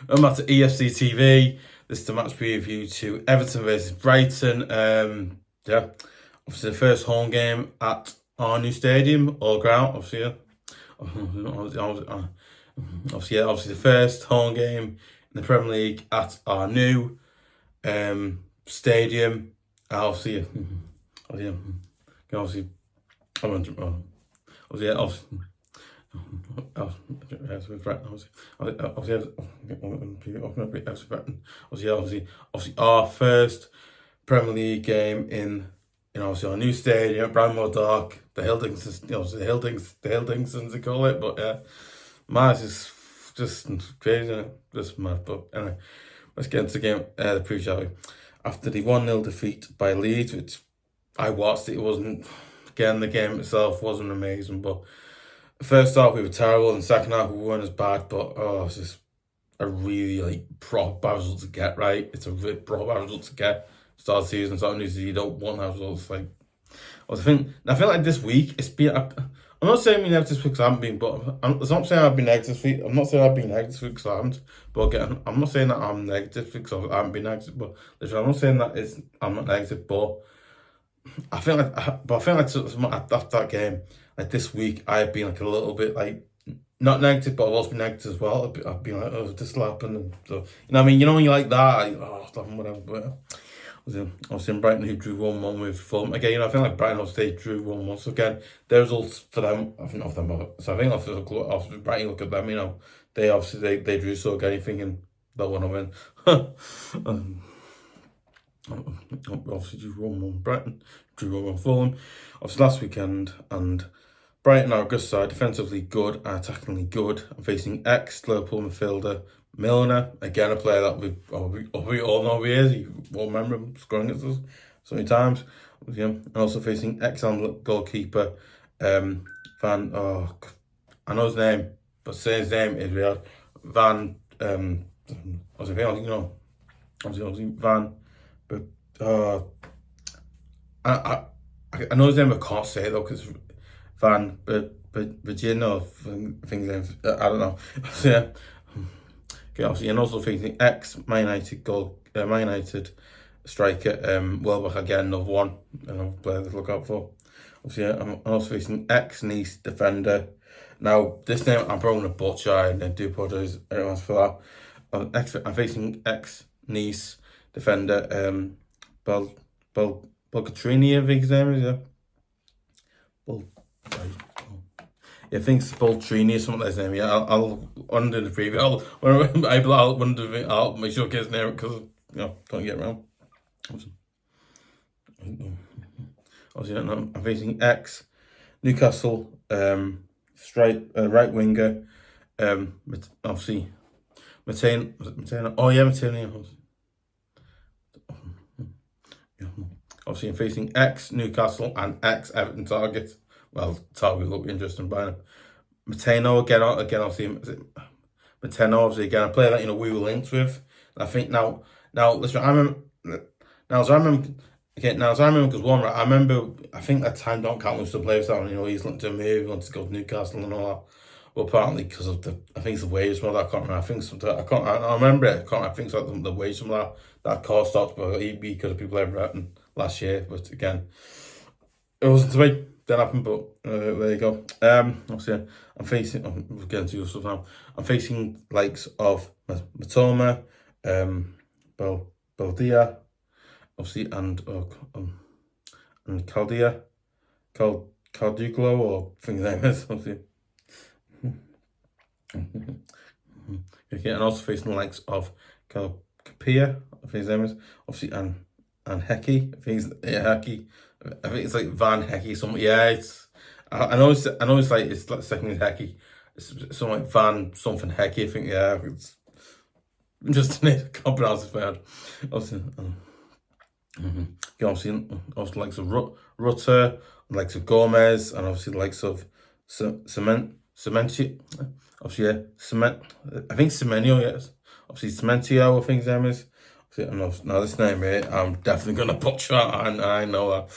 I'm at the EFC TV. This is the match preview to Everton versus Brighton. Yeah, obviously the first home game at our new stadium or ground. Obviously, obviously the first home game in the Premier League at our new stadium. Obviously, obviously, obviously our first Premier League game in obviously our new stadium, Bramwell Dock, the Hildings, the Hildingsons they call it, but yeah, man, it's just crazy, isn't it? Just mad. But anyway, let's get into the game, the preview, shall we? After the 1-0 defeat by Leeds, which I watched, it wasn't, again, the game itself wasn't amazing, but first half we were terrible, and second half we weren't as bad, but it's just a really proper bad result to get, right? It's a really proper bad result to get. Start of the season, start of the season, you don't want that results. I feel like this week it's been. I'm not saying I'm negative this week because I haven't been, but I'm not saying I've been negative this week. I'm not saying I've been negative this week because I haven't. But again, I'm not saying that I'm negative because I haven't been negative. But literally, I'm not saying that I'm not negative. But I feel like, after that game, like this week, I've been like a little bit like not negative, but I've also been negative as well. I've been like, oh, this happened, and so what I mean, when you're like that, whatever. But I was in Brighton who drew 1-1 with Fulham. Again, I feel like Brighton obviously drew 1-1. So again, the results for them, I think of them. So I think after Brighton look at them, they obviously they drew. So again, you're thinking they'll want to win. Obviously drew 1-1 Brighton, drew 1-1 Fulham. Obviously last weekend, and Brighton are a good side, defensively good, attackingly good. I'm facing ex-Liverpool midfielder Milner, again a player that we all know who he is. You all remember him scoring against us so many times. Yeah. And also facing goalkeeper I know his name, but saying his name is real. Van but I know his name. I can't say it though because Van Virginia things. I don't know. So, yeah. Okay, obviously, and also facing ex-Man Utd Man Utd striker Welbeck, again another one, another player to look out for. Obviously, I'm also facing ex-Nice defender. Now this name I'm probably gonna butcher, and I do apologise everyone for that. I'm facing ex-Nice defender Balcatrini, I think his name is, yeah. I think it's Baltrini or something like his name. Yeah, I'll under the preview. I'll make sure I get his name because don't get around. I'm facing ex Newcastle right winger. Obviously Mitoma. Oh yeah, Mitoma. Obviously, I'm facing ex Newcastle and ex Everton target. Well, target look interesting by him. Mitoma again, obviously, obviously again a player that we were linked with. And I think now listen, I remember because I remember I think that time don't count was the players that he's linked to move, he wants to go to Newcastle and all that. Well, apparently because of I think it's the wages from that. I can't remember. I remember it. I think it's like the wages from that cost stopped, but because of people Everton last year. But again, it wasn't to be. Didn't happen, but there you go. Obviously, I'm facing. We're getting to your stuff now. I'm facing likes of Mitoma, Baldia, obviously, and kadioglu, or I think his name is obviously. Okay, and also facing the likes of Coyper, I think his name is, obviously, and hecke. I think it's hecke. I think it's like Van Hecke, something. Yeah, it's. I know it's like second is Hecke. It's something like Van something Hecke. I think it's interesting. I can't pronounce it bad. Obviously, also likes of Rutter, likes of Gomez, and obviously the likes of Cement. Obviously, yeah, Cement. I think Semenyo. Yes, obviously Cementio. I think his name is. Now this name here, I'm definitely gonna butcher, and I know that.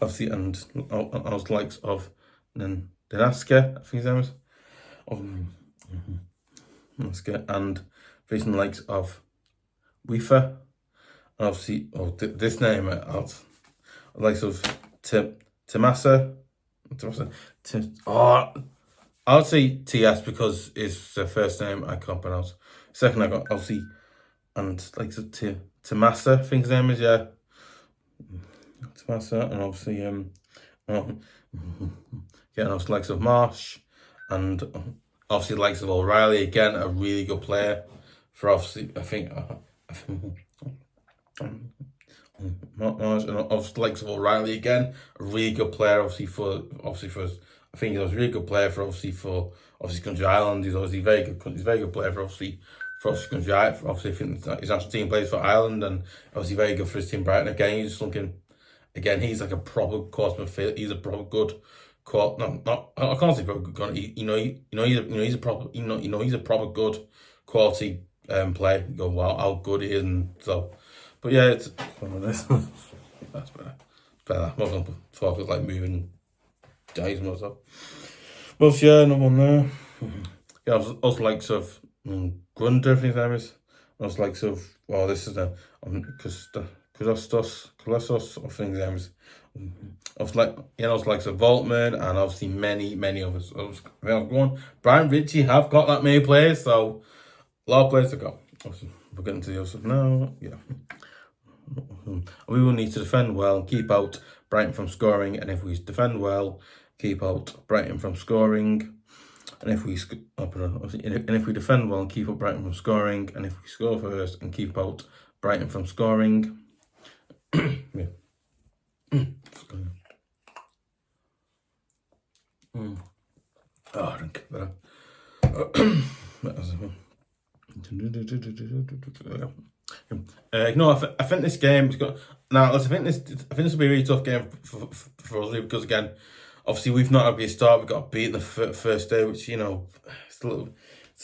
Obviously, and I was likes of Dinaska, I think his name is. And facing the likes of Wieffer, and obviously, this name, the likes of tzimas. I would say TS because it's the first name I can't pronounce. Second, I got obviously, and like tzimas, I think his name is, yeah. tzimas, and obviously, getting obviously likes of Marsh, and obviously the likes of O Reilly, again, a really good player for obviously, I think, Marsh, and obviously the likes of O Reilly, again, a really good player, I think he was a really good player for Country Ireland. He's obviously very good. He's a very good player for Country Ireland. Obviously, I think his national team plays for Ireland, and obviously very good for his team Brighton. Again, he's just looking. Again, he's like a proper course midfielder. He's a proper good court. Not I can't say proper good. He's a proper. He's a proper good quality player. You go, wow, how good he is, and so. But yeah, it's one of this. That's better. I'm not gonna focus like moving. Days and stuff. But yeah, no one there. Yeah, also likes of gruda, I think that is. Also likes of, well, this is the kastoules, I think that is. Also likes of voltman, and obviously many others. Brian Ritchie have got that many players, so a lot of players to go. Obviously, we're getting to the other stuff now. Yeah. We will need to defend well and keep out Brighton from scoring, and if we defend well, keep out Brighton from scoring, and if we defend well and keep out Brighton from scoring, and if we score first and keep out Brighton from scoring. Yeah. Oh, I don't get that. I think this game is got now. I think this will be a really tough game for us because again, obviously we've not had a good start. We got beat in the first day, which it's a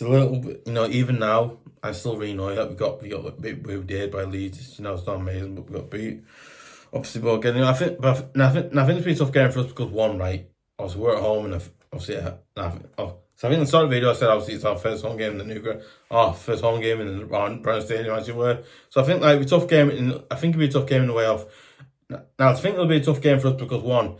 little bit, even now I'm still really annoyed that we got a bit did by Leeds. It's not amazing, but we got beat. Obviously, but again, I think it's a pretty tough game for us because one, right? Obviously we're at home, and obviously, so I think at the start of the video I said obviously it's our first home game in the Newcastle, first home game in the Brown Stadium as you were. So I think like it'll be a tough game. I think it'll be a tough game in the way of. Now I think it'll be a tough game for us because one,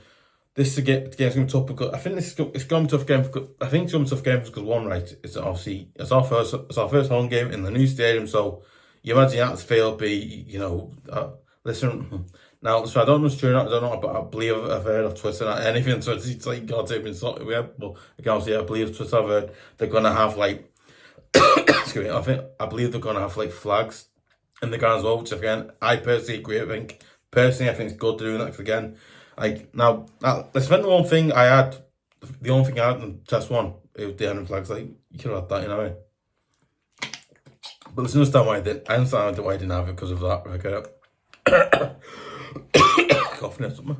this game's gonna be tough because I think it's gonna be a tough game. I think it's gonna be a tough game because one, right? It's obviously it's our first home game in the new stadium. So you imagine the atmosphere will be listen. Now, so I don't know if it's true or not, I don't know, but I believe I've heard of Twitter, not anything, so it's like God's even sort of weird, but obviously I believe Twitter, I've heard they're going to have like, excuse me, I believe they're going to have like flags in the ground as well, which again, I personally agree, I think it's good to do that, because again, like, now, let's spend the only thing I had in test one, it was the ending flags, like, you could have had that, you know what I mean? But let's understand why I understand why I didn't have it because of that, okay? Coughing or something.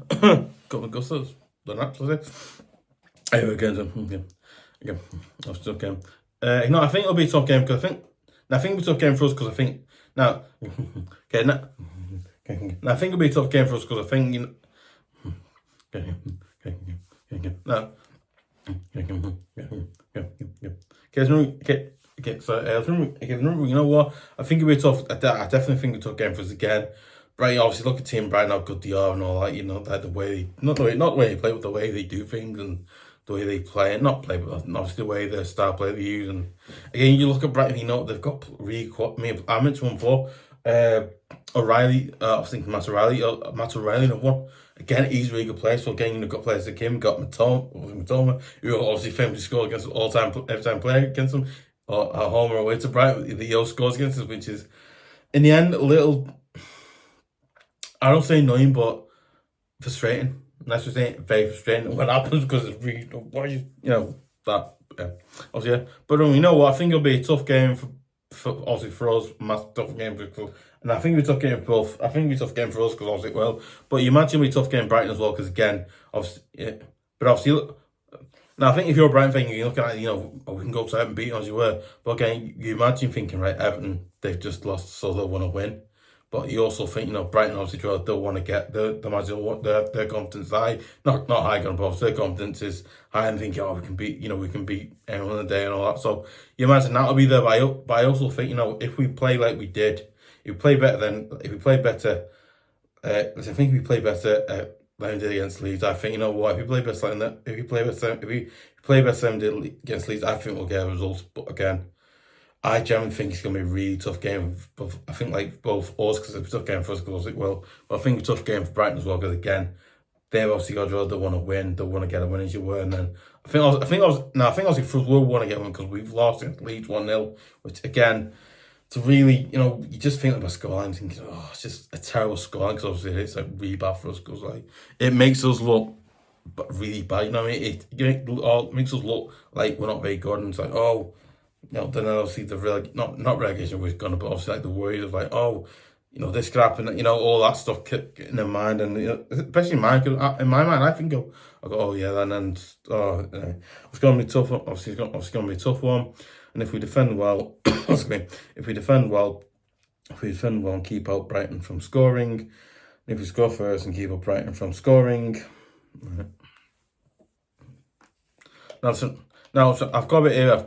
Got the gutters. The natural thing. Anyway, again, I'm still game. I think it'll be a tough game because I think it'll be a tough game for us because I think I think it'll be a tough game for us because I think remember, you know what? I think it'll be tough. I definitely think it's a tough game for us again. Right, obviously look at Team Brighton, how good they are and all that, that the way not the way they play, but the way they do things and the way they play, but obviously the way the star player they use. And again, you look at Brighton, they've got really I mentioned one before, O'Reilly, I was thinking Matt O'Reilly, one. Again, he's a really good player. So again, you've got players like him, got mitoma, who obviously famously score against every time player against them, or at home or away to Brighton, the scores against us, which is in the end a little, I don't say annoying, but frustrating. That's just saying very frustrating when it happens because it's really, that. Yeah. Obviously, yeah. But you know what? I think it'll be a tough game for us, massive tough game and I think it'll be a tough game for both. I think it'll be a tough game for us because obviously, well, but you imagine it'll be a tough game for Brighton as well because again, obviously, yeah. But obviously, now I think if you're a Brighton fan, you're looking at we can go to Everton beating as you were. But again, you imagine thinking, right, Everton, they've just lost, so they'll want to win. But you also think, Brighton obviously they'll want to get the match, their confidence high. Not high, but their confidence is high and think, we can beat anyone on the day and all that. So you imagine that'll be there. But I also think, if we play like we did, if we play better, I think if we play better than we did against Leeds, I think, if we play better like that, if we play better than we did against Leeds, I think we'll get a result. But again, I generally think it's going to be a really tough game. But I think both us, because it's a tough game for us, because it will. But I think it's a tough game for Brighton as well, because again, they've obviously got to, they want to win, they want to get a win as you were. And then I think obviously for us, we'll want to get one because we've lost against Leeds 1-0, which again, to really, you just think about scoreline, thinking, it's just a terrible scoreline, because obviously it's really bad for us, because it makes us look really bad. It makes us look like we're not very good, and it's then obviously the not relegation was gonna, but obviously the worries of this could happen, all that stuff in their mind, and especially in my mind, I think I go, it's gonna be tough. Obviously, it's gonna be a tough one, and if we defend well, if we defend well and keep out Brighton from scoring, and if we score first and keep out Brighton from scoring, right. Now, I've got it here. I've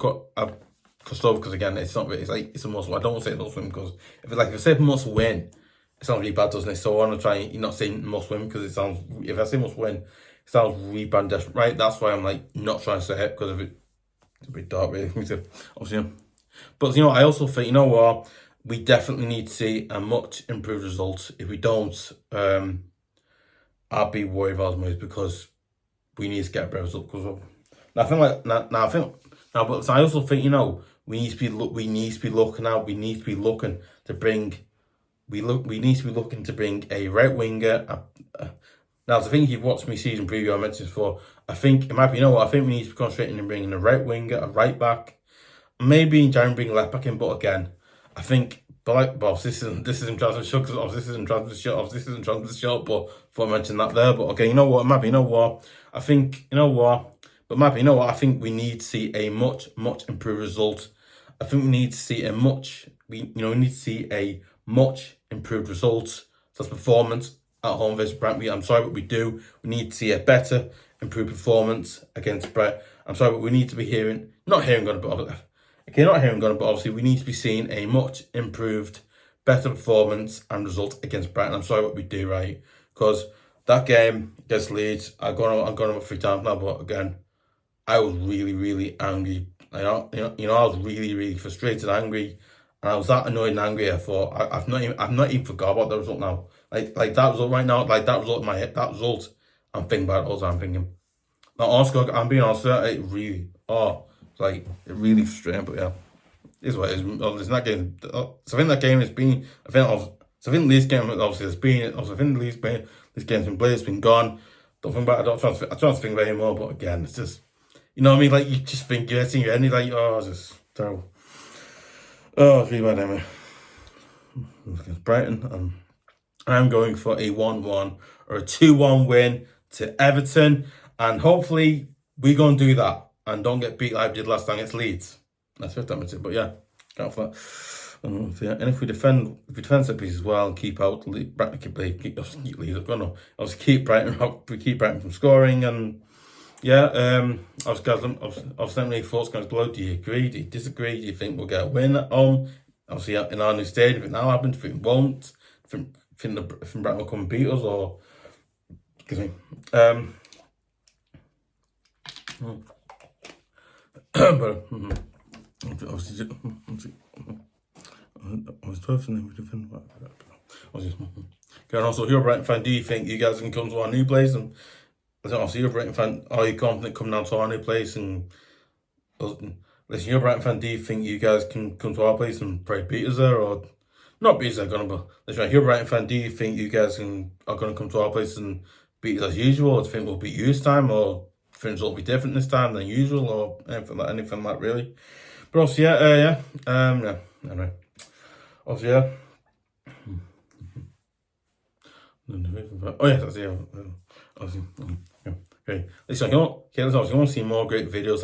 Kastoules, because again, it's not really, it's a must win. I don't want to say must win, because if I say must win, it sounds really bad, doesn't it? So I want to try not saying must win, because if I say must win, it sounds really bad, right? That's why I'm not trying to say it, because it's a bit dark, really, for me to obviously. But I also think, what, we definitely need to see a much improved result. If we don't, I'll be worried about us, because we need to get a better result. Because but I also think, we need to be looking out. We need to be looking to bring. We need to be looking to bring a right winger. Now, I think you've watched my season preview, I mentioned before. I think it might be. I think we need to be concentrating on bringing a right winger, a right back, maybe in January bring a left back in. But again, I think. But this isn't transfer shot, because this isn't transfer shot. But before I mentioned that there. But okay, I think But maybe I think we need to see a much improved result. I think we need to see a much improved result. That's performance at home versus Brighton. I'm sorry, but we do. We need to see a better, improved performance against Brighton. I'm sorry, but we need to be not hearing God, but obviously we need to be seeing a much improved, better performance and result against Brighton. I'm sorry, but we do, right? Because that game against Leeds, I've gone on 3 times now, but again, I was really angry. I was really frustrated, angry, and I was that annoyed and angry. I thought I've not even forgot about the result now. That result right now, that result in my head, that result, I'm thinking about it all the time. I'm thinking, now, honestly, I'm being honest, it really, it really frustrating. But yeah, it's what it is. It's not game. So I think that game has been. I think Leeds game obviously has been. I think this game's been played. It's been gone. Don't think about it. I try to think about it anymore. But again, it's just. You know what I mean? You just think, you're getting your end, it's just terrible. It's really bad, anyway. Against Brighton, and I'm going for a 1-1 or a 2-1 win to Everton, and hopefully we're going to do that and don't get beat like we did last time against Leeds. That's what it. But yeah, can't for that. And if we defend set pieces as well and keep out Brighton, keep Leeds. Obviously keep Brighton from scoring. And yeah, obviously, let me know thoughts guys below. Do you agree? Do you disagree? Do you think we'll get a win at home? Obviously, in our new stadium, if it now happens, if it won't, think Brighton will come and beat us, or excuse me. But obviously, and also, if you're a Brighton fan, do you think you guys can come to our new place? And obviously, you're a Brighton fan, are you confident coming down to our new place? And listen, you're a Brighton fan, do you think you guys can come to our place and probably beat us there, or not beat us there, but listen, if you're a Brighton fan, do you think you guys are going to come to our place and beat us as usual, or do you think we'll beat you this time, or things will be different this time than usual, or anything like really? But also, yeah, anyway, also, yeah. Oh yeah, that's obviously, yeah. Okay. Listen, if you want to see more great videos,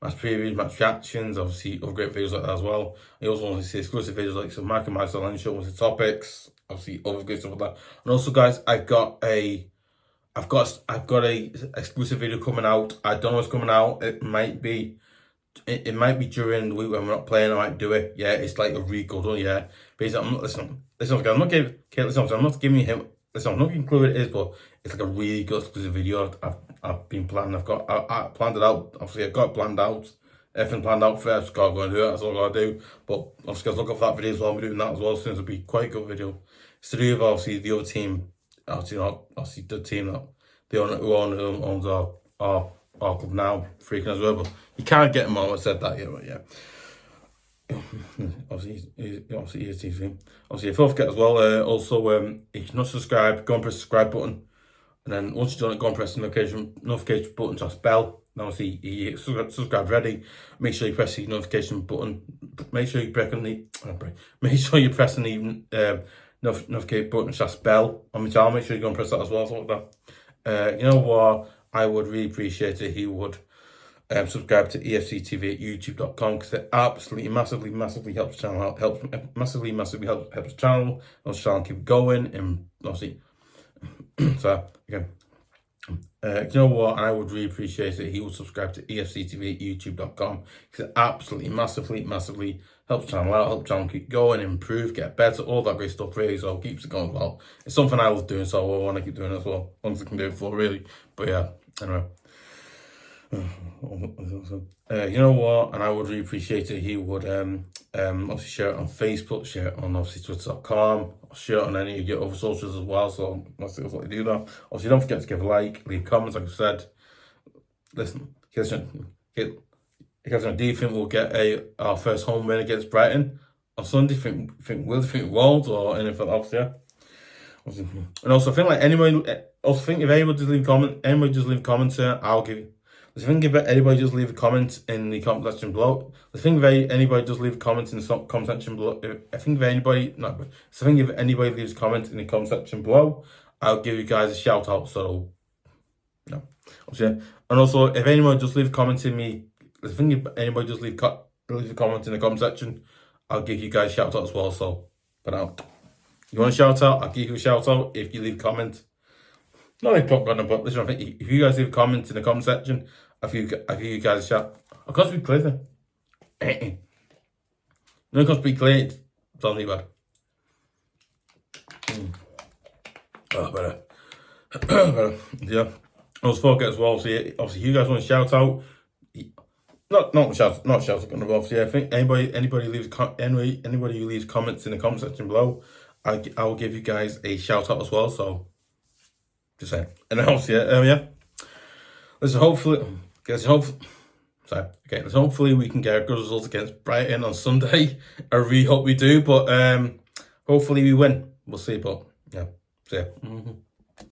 match previews, match reactions, obviously other great videos like that as well. I also want to see exclusive videos like some Mike and myself and show with the topics, obviously other good stuff like that. And also, guys, I've got a exclusive video coming out. I don't know what's coming out. It might be during the week when we're not playing. I might do it. Yeah, it's like a really good one. Yeah, basically, I'm not giving him. Listen, I'm not giving clue what it is, but it's like a really good exclusive video. I've been planning. I planned it out. Obviously, I've got it planned out. Everything planned out first. Just gotta go and do it. That's all I gotta do. But obviously, guys, look up for that video as well. I'm doing that as well. Soon it'll be quite a good video. It's to do with obviously the other team. Obviously the team that who owns our club now, freaking as well. But you can't get him on. I said that, yeah, but yeah. Obviously, he's TV. Obviously, if you forget as well, also, if you're not subscribed, go and press the subscribe button. And then once you've done it, go and press the notification button to bell. And obviously, you subscribe ready. Make sure you press the notification button. Make sure you press the notification button / bell on my channel. Make sure you go and press that as well. So like that. You know what? I would really appreciate it if you would subscribe to EFC TV at youtube.com, because it absolutely massively helps the channel out. Helps the channel. Helps the channel keep going. And obviously, so again, you know what? I would really appreciate it if you would subscribe to EFC TV at youtube.com, because it absolutely massively helps the channel out. Helps the channel keep going, improve, get better, all that great stuff. Really, so it keeps it going well. It's something I love doing, so I want to keep doing it as well, as long as I can do it for really. But yeah, anyway. You know what? And I would really appreciate it if you would obviously share it on Facebook, share it on obviously twitter.com, share it on any of your other socials as well. So let's see what you do that. Obviously, don't forget to give a like, leave comments, like I said. Listen, do you think we'll get our first home win against Brighton on Sunday? Think we won't, or anything else? Yeah. And also, I think like if anybody just leave comments here, I'll give you. I think if anybody just leave a comment in the comment section below. I think if anybody just leave a comment in the comment section below. If anybody leaves a comment in the comment section below, I'll give you guys a shout out. So, no, and also if anybody just leave a comment in me, I think if anybody just leave a comment in the comment section, I'll give you guys a shout out as well. So, but now, you want a shout out? I'll give you a shout out if you leave a comment. Not like popcorn, but listen, I think if you guys leave a comment in the comment section, I'll give you guys a shout. I can't speak clear. No, I can't speak clear. It's only bad. Oh, better. Yeah. I was forget as well. So yeah, obviously, you guys want to shout out. Not shout. Obviously, I think anybody who leaves comments in the comment section below, I will give you guys a shout out as well. So, just saying. And obviously, yeah. Listen, hopefully we can get a good result against Brighton on Sunday. I really hope we do, but hopefully we win. We'll see, but yeah. So yeah.